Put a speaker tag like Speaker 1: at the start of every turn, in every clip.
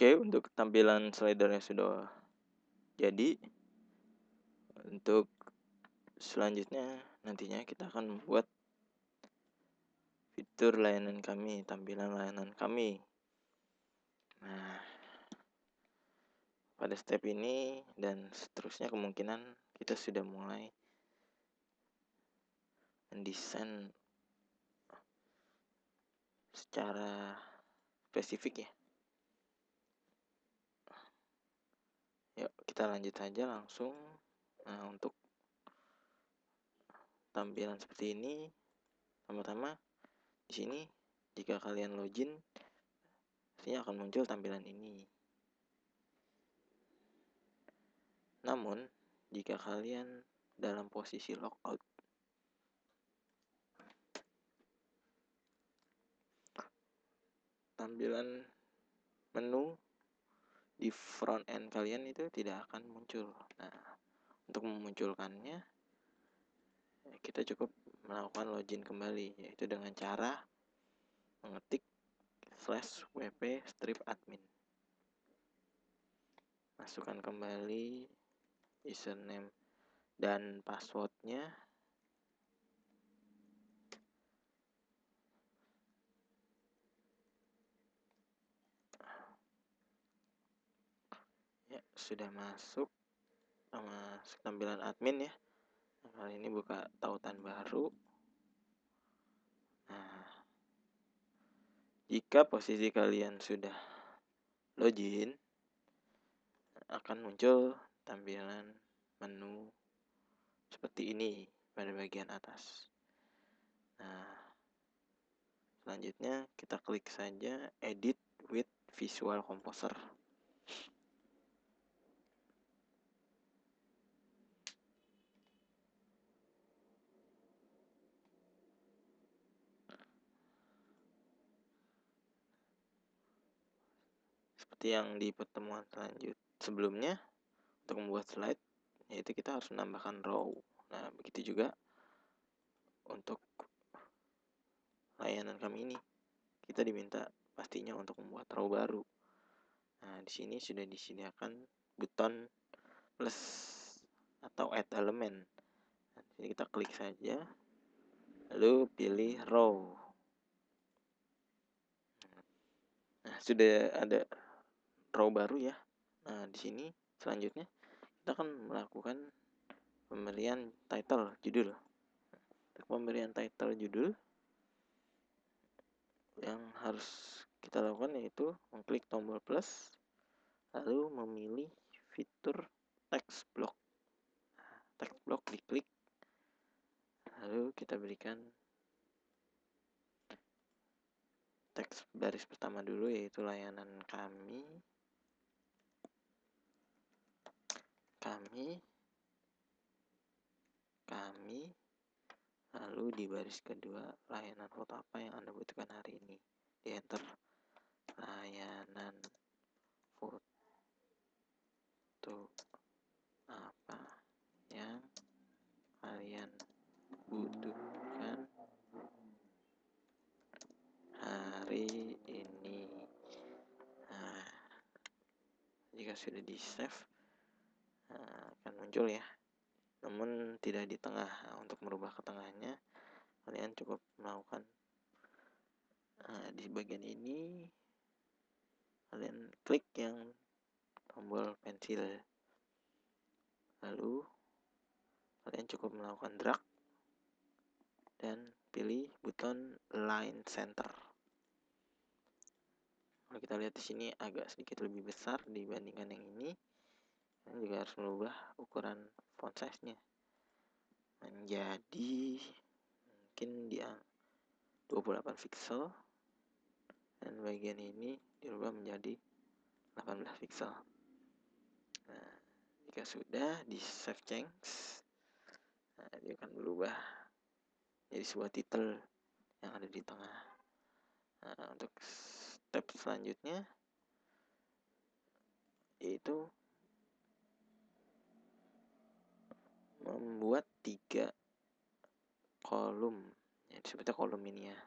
Speaker 1: Oke, untuk tampilan slidernya sudah jadi. Untuk selanjutnya nantinya kita akan membuat fitur layanan kami, tampilan layanan kami. Nah, pada step ini dan seterusnya kemungkinan kita sudah mulai mendesain secara spesifik ya. Yuk kita lanjut saja langsung. Nah, untuk tampilan seperti ini, pertama di sini jika kalian login, pastinya akan muncul tampilan ini. Namun, jika kalian dalam posisi logout, tampilan menu di front end kalian itu tidak akan muncul. Nah, untuk memunculkannya, kita cukup melakukan login kembali, yaitu dengan cara mengetik /wp strip admin. Masukkan kembali username dan passwordnya. Ya, sudah masuk tampilan admin ya. Nah, kali ini buka tautan baru. Nah, jika posisi kalian sudah login, akan muncul tampilan menu seperti ini pada bagian atas. Nah, selanjutnya kita klik saja edit with visual composer. Seperti yang di pertemuan sebelumnya, untuk membuat slide, yaitu kita harus menambahkan row. Nah, begitu juga untuk layanan kami ini. Kita diminta pastinya untuk membuat row baru. Nah, di sini sudah disediakan button plus atau add element. Nah, di sini kita klik saja, lalu pilih row. Nah, sudah ada row baru ya. Nah, di sini selanjutnya kita akan melakukan pemberian title judul. Untuk pemberian title judul yang harus kita lakukan yaitu mengklik tombol plus, lalu memilih fitur text block. Text block diklik, lalu kita berikan teks baris pertama dulu, yaitu layanan kami, lalu di baris kedua layanan foto apa yang Anda butuhkan hari ini, di enter layanan foto apa yang kalian butuhkan hari ini. Nah, jika sudah di save, akan muncul ya, namun tidak di tengah. Nah, untuk merubah ke tengahnya, kalian cukup melakukan di bagian ini, kalian klik yang tombol pensil, lalu kalian cukup melakukan drag dan pilih button line center. Kalau kita lihat di sini agak sedikit lebih besar dibandingkan yang ini, kalian juga harus merubah ukuran font size-nya menjadi mungkin di 28 pixel, dan bagian ini dirubah menjadi 18 pixel. Nah, jika sudah di save change, nah, dia akan berubah jadi sebuah title yang ada di tengah. Nah, untuk step selanjutnya yaitu membuat 3 kolom, ya disebutnya kolom ini ya.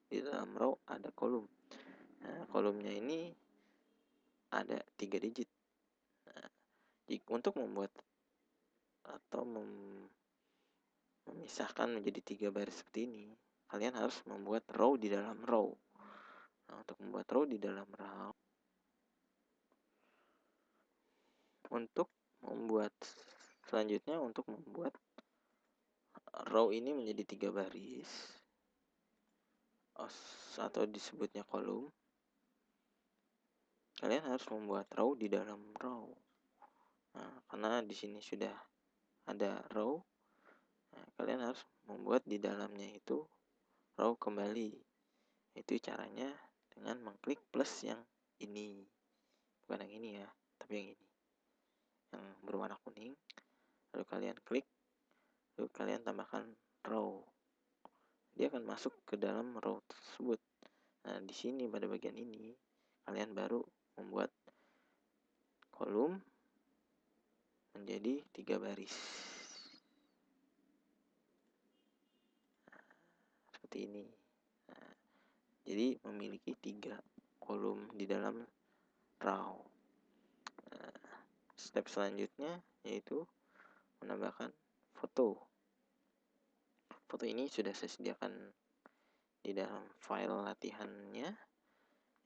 Speaker 1: Di dalam row ada kolom. Nah, kolomnya ini ada 3 digit. Nah, untuk membuat atau memisahkan menjadi 3 baris seperti ini, kalian harus membuat row di dalam row. Nah, untuk membuat row di dalam row, selanjutnya untuk membuat row ini menjadi 3 baris atau disebutnya kolom, kalian harus membuat row di dalam row. Nah, karena di sini sudah ada row, nah, kalian harus membuat di dalamnya itu row kembali. Itu caranya dengan mengklik plus yang ini, bukan yang ini ya, tapi yang ini yang berwarna kuning. Lalu kalian klik, lalu kalian tambahkan row, dia akan masuk ke dalam row tersebut. Nah, di sini pada bagian ini kalian baru membuat kolom menjadi 3 baris. Nah, seperti ini. Nah, jadi memiliki 3 kolom di dalam row. Nah, step selanjutnya yaitu menambahkan foto. Foto ini sudah saya sediakan di dalam file latihannya,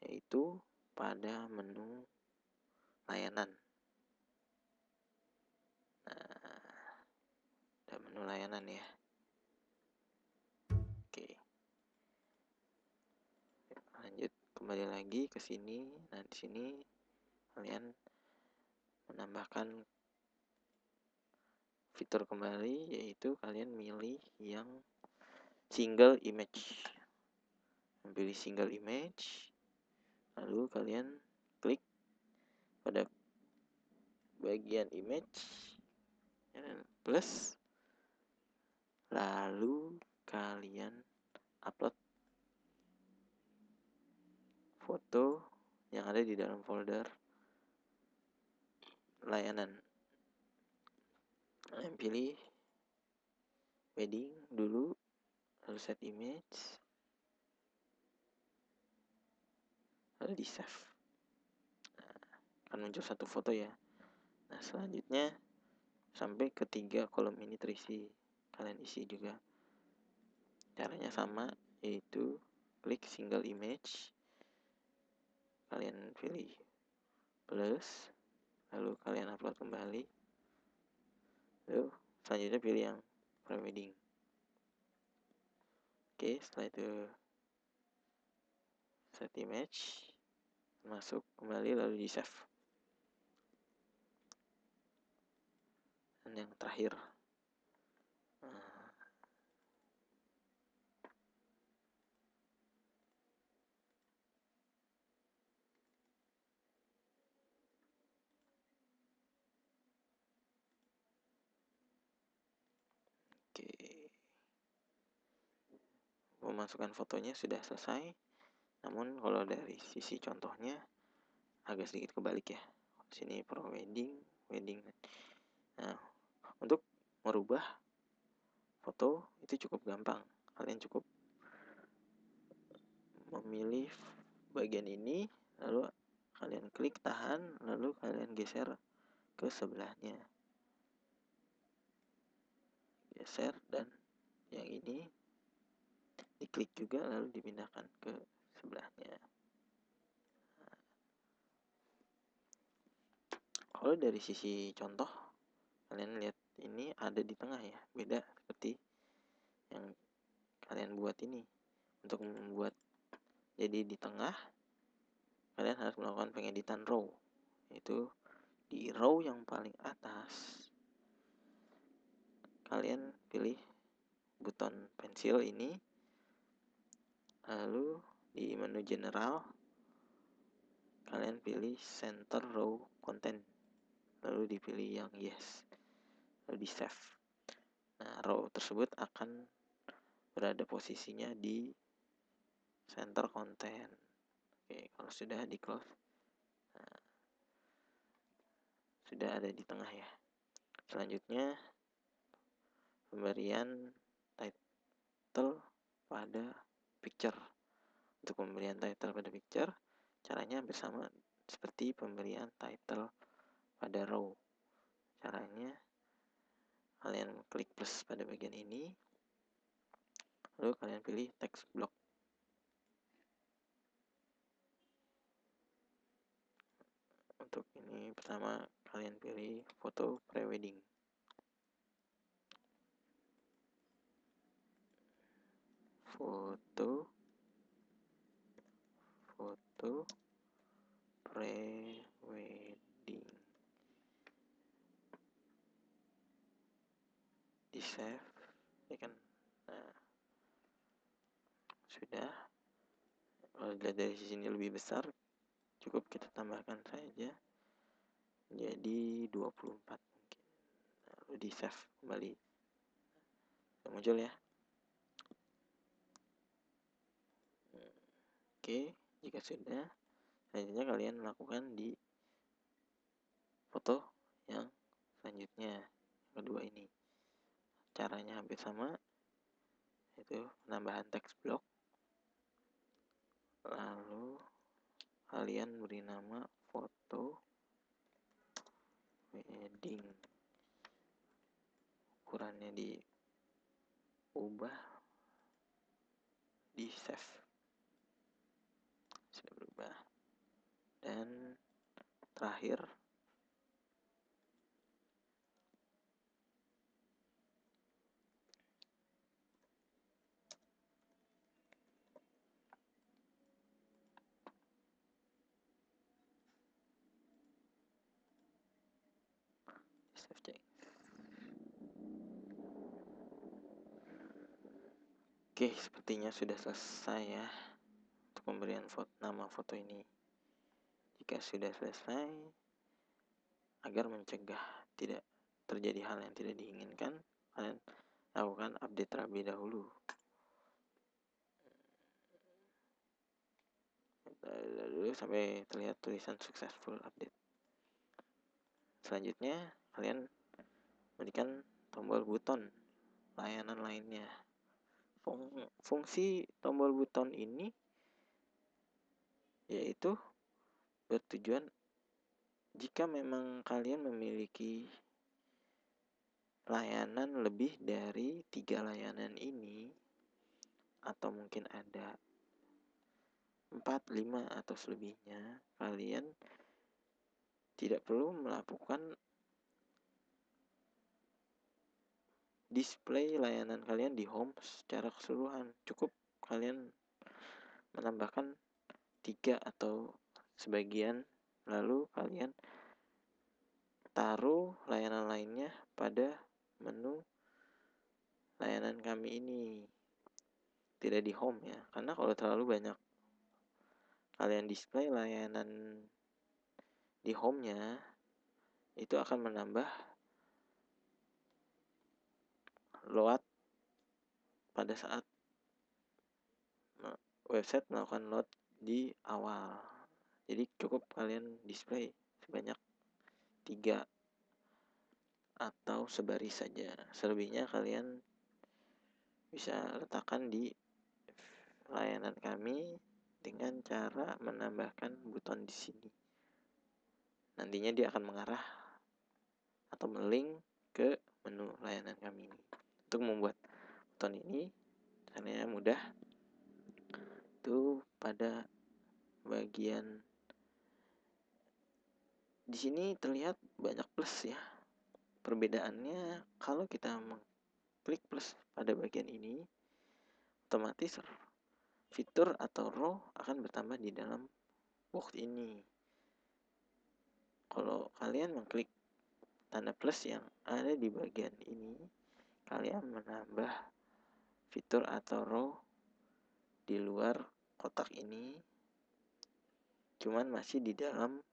Speaker 1: yaitu pada menu layanan. Nah, ada menu layanan ya. Oke. Lanjut kembali lagi ke sini. Nah, di sini kalian menambahkan fitur kembali, yaitu kalian milih yang single image. Pilih single image, lalu kalian klik pada bagian image plus, lalu kalian upload foto yang ada di dalam folder layanan. Kalian pilih wedding dulu, lalu set image, lalu di save. Nah, akan muncul satu foto ya. Nah, selanjutnya sampai ketiga kolom ini terisi, kalian isi juga. Caranya sama, yaitu klik single image, kalian pilih plus, lalu kalian upload kembali, lalu selanjutnya pilih yang pre-wedding. Oke, setelah itu set image, masuk kembali, lalu di save. Dan yang terakhir, oke, memasukkan fotonya sudah selesai. Namun kalau dari sisi contohnya agak sedikit kebalik ya. Sini pro wedding, wedding. Nah, untuk merubah foto itu cukup gampang. Kalian cukup memilih bagian ini, lalu kalian klik tahan, lalu kalian geser ke sebelahnya. Geser, dan yang ini diklik juga lalu dipindahkan ke sebelahnya. Nah, kalau dari sisi contoh, kalian lihat ini ada di tengah ya, beda seperti yang kalian buat ini. Untuk membuat jadi di tengah, kalian harus melakukan pengeditan row, yaitu di row yang paling atas kalian pilih buton pensil ini, lalu di menu general kalian pilih center row content, lalu dipilih yang yes, lalu di save. Nah, row tersebut akan berada posisinya di center content. Oke, kalau sudah di close, nah, sudah ada di tengah ya. Selanjutnya pemberian title pada picture. Untuk pemberian title pada picture, caranya hampir sama seperti pemberian title pada row. Caranya kalian klik plus pada bagian ini, lalu kalian pilih text block. Untuk ini pertama kalian pilih foto prewedding. Foto prewedding. Di save, ya kan? Nah, sudah. Kalau dilihat dari sini lebih besar, cukup kita tambahkan saja jadi 24 mungkin. Lalu di save kembali. Muncul ya. Oke, jika sudah, selanjutnya kalian lakukan di foto yang selanjutnya, kedua ini. Caranya hampir sama, yaitu penambahan text block. Lalu kalian beri nama foto wedding. Ukurannya diubah, di save. Sudah berubah. Dan terakhir, save change. Oke, sepertinya sudah selesai ya untuk pemberian nama foto ini. Jika sudah selesai, agar mencegah tidak terjadi hal yang tidak diinginkan, kalian lakukan update terlebih dahulu. Dulu sampai terlihat tulisan successful update. Selanjutnya, kalian berikan tombol buton layanan lainnya. Fungsi tombol buton ini yaitu bertujuan jika memang kalian memiliki layanan lebih dari 3 layanan ini, atau mungkin ada 4, 5 atau selebihnya, kalian tidak perlu melakukan display layanan kalian di home secara keseluruhan. Cukup kalian menambahkan 3 atau sebagian, lalu kalian taruh layanan lainnya pada menu layanan kami ini, tidak di home ya, karena kalau terlalu banyak kalian display layanan di home-nya, itu akan menambah load pada saat website melakukan load di awal. Jadi cukup kalian display sebanyak 3 atau sebaris saja. Selebihnya kalian bisa letakkan di layanan kami dengan cara menambahkan buton di sini. Nantinya dia akan mengarah atau melink ke menu layanan kami ini. Untuk membuat buton ini caranya mudah. Itu pada bagian di sini terlihat banyak plus ya. Perbedaannya kalau kita mengklik plus pada bagian ini, otomatis fitur atau row akan bertambah di dalam box ini. Kalau kalian mengklik tanda plus yang ada di bagian ini, kalian menambah fitur atau row di luar kotak ini, cuman masih di dalam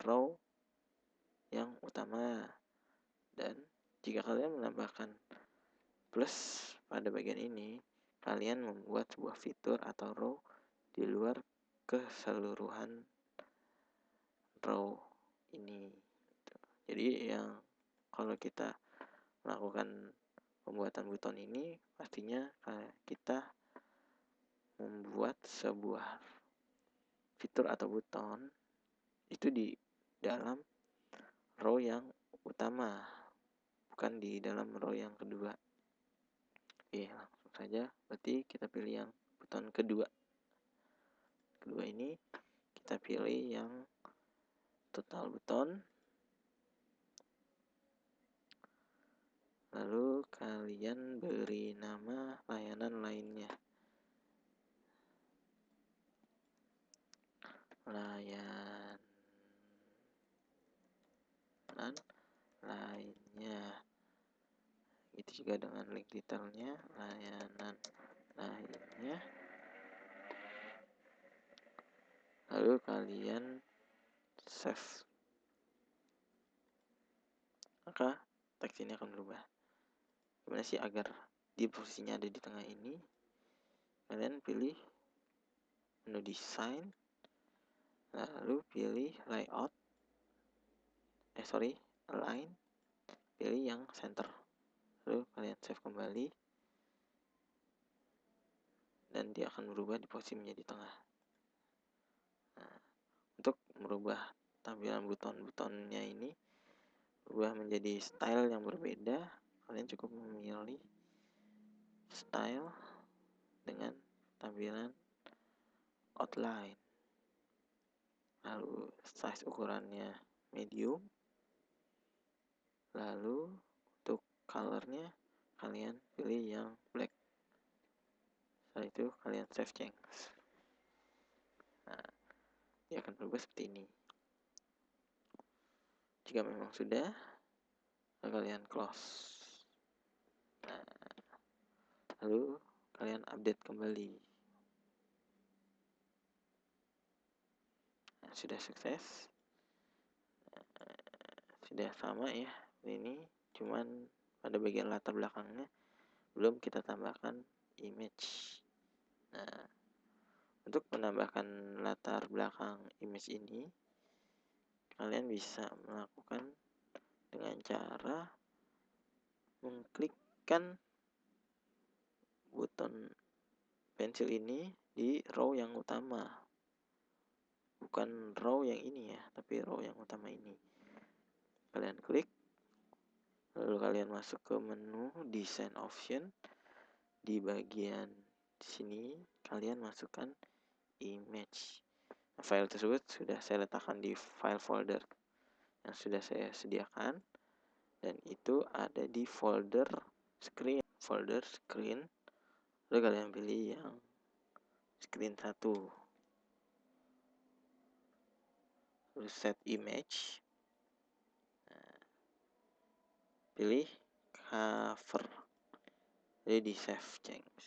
Speaker 1: row yang utama. Dan jika kalian menambahkan plus pada bagian ini, kalian membuat sebuah fitur atau row di luar keseluruhan row ini. Jadi yang kalau kita melakukan pembuatan buton ini, pastinya kita membuat sebuah fitur atau buton itu di dalam row yang utama, bukan di dalam row yang kedua. Oke, langsung saja. Berarti kita pilih yang button kedua. Kedua ini kita pilih yang total button. Lalu kalian beri nama layanan lainnya. Layanan lainnya. Itu juga dengan link detailnya. Layanan lainnya. Lalu kalian save. Maka teks ini akan berubah. Gimana sih agar di posisinya ada di tengah ini? Kalian pilih menu design, lalu pilih layout, align, pilih yang center, lalu kalian save kembali, dan dia akan berubah di posisi menjadi tengah. Nah, untuk merubah tampilan buton-butonnya ini berubah menjadi style yang berbeda, kalian cukup memilih style dengan tampilan outline, lalu size ukurannya medium, lalu untuk colornya kalian pilih yang black. Setelah itu kalian save change. Nah, dia akan berubah seperti ini. Jika memang sudah, kalian close. Nah, lalu kalian update kembali. Nah, sudah sukses. Sudah sama ya. Ini cuman pada bagian latar belakangnya belum kita tambahkan image. Nah, untuk menambahkan latar belakang image ini, kalian bisa melakukan dengan cara mengklikkan button pensil ini di row yang utama, bukan row yang ini ya, tapi row yang utama ini. Kalian klik, lalu kalian masuk ke menu design option. Di bagian sini kalian masukkan image. File tersebut sudah saya letakkan di file folder yang sudah saya sediakan, dan itu ada di folder screen. Lalu kalian pilih yang screen 1, lalu set image, pilih cover, jadi di save change.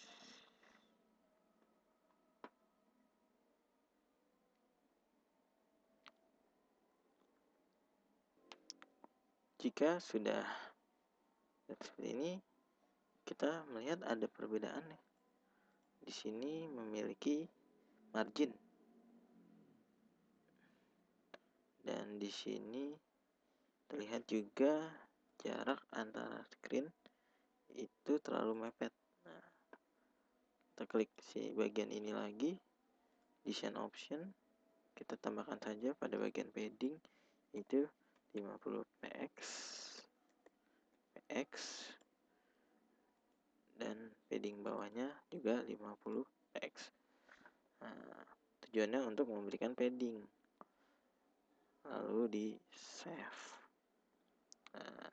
Speaker 1: Jika sudah seperti ini, kita melihat ada perbedaan nih. Di sini memiliki margin, dan di sini terlihat juga jarak antara screen itu terlalu mepet. Nah, kita klik si bagian ini lagi, design option, kita tambahkan saja pada bagian padding itu 50 px, dan padding bawahnya juga 50 px. Nah, tujuannya untuk memberikan padding, lalu di save. Nah,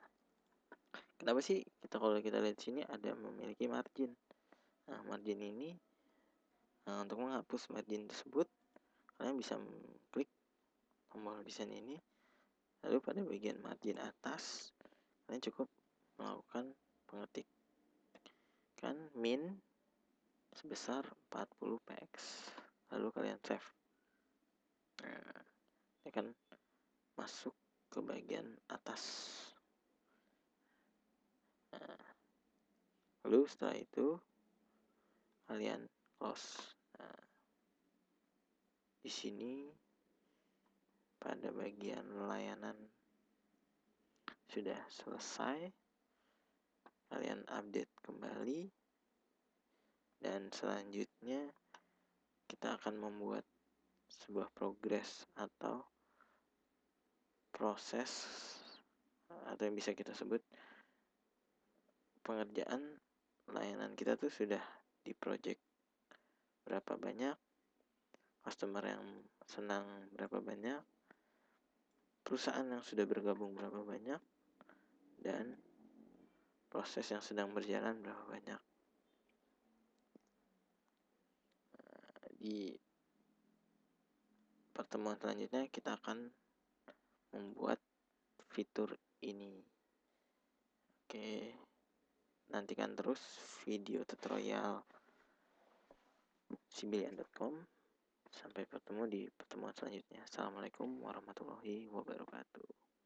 Speaker 1: kenapa sih kalau kita lihat sini ada memiliki margin? Nah, margin ini, untuk menghapus margin tersebut, kalian bisa klik tombol desain ini, lalu pada bagian margin atas kalian cukup melakukan pengetikan min sebesar 40 px, lalu kalian save. Nah, ini akan masuk ke bagian atas. Nah, lalu setelah itu kalian close. Nah, di sini pada bagian layanan sudah selesai. Kalian update kembali, dan selanjutnya kita akan membuat sebuah progress atau proses atau yang bisa kita sebut pengerjaan layanan kita tuh sudah di project berapa banyak, customer yang senang berapa banyak, perusahaan yang sudah bergabung berapa banyak, dan proses yang sedang berjalan berapa banyak. Di pertemuan selanjutnya kita akan membuat fitur ini. Oke, nantikan terus video tutorial sibilian.com. Sampai bertemu di pertemuan selanjutnya. Assalamualaikum warahmatullahi wabarakatuh.